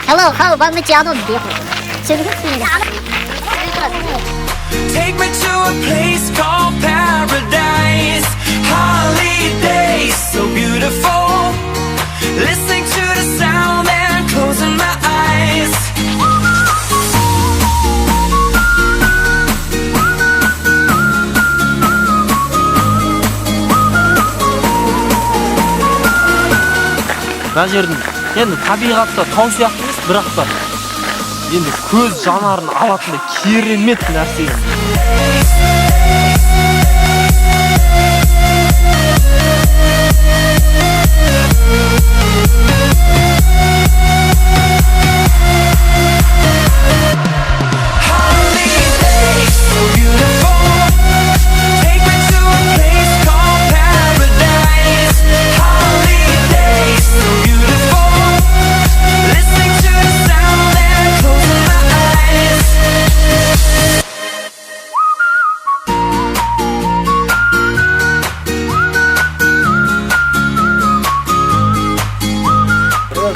Hello, how about McDonald's vehicle? Take me to a place called paradise. Holidays, so beautiful. Listening to the sound and closing my eyes. мына жердің енді табиғатта тау сияқты емес, бірақ та енді көз жанарын алатындай керемет нәрсе.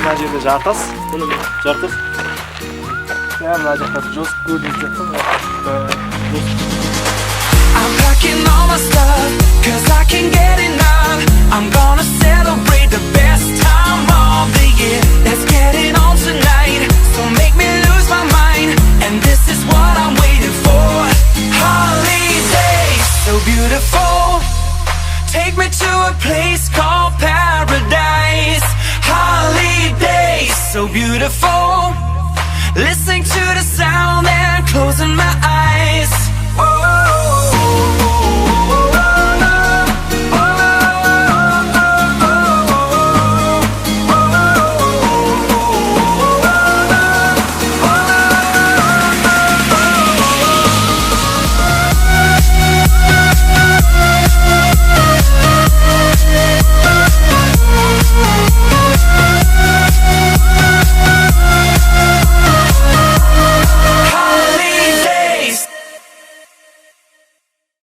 мына жерде жартас, жартас. Мына жақта жосып көрініп жатыр. I'm packing all my stuff, cause I can't get enough. I'm gonna celebrate the best time of the year. Let's get it on tonight, so make me lose my mind. And this is what I'm waiting for. Holidays, so beautiful. Take me to a place called paradise. Holidays, so beautiful. Listening to the sound and closing my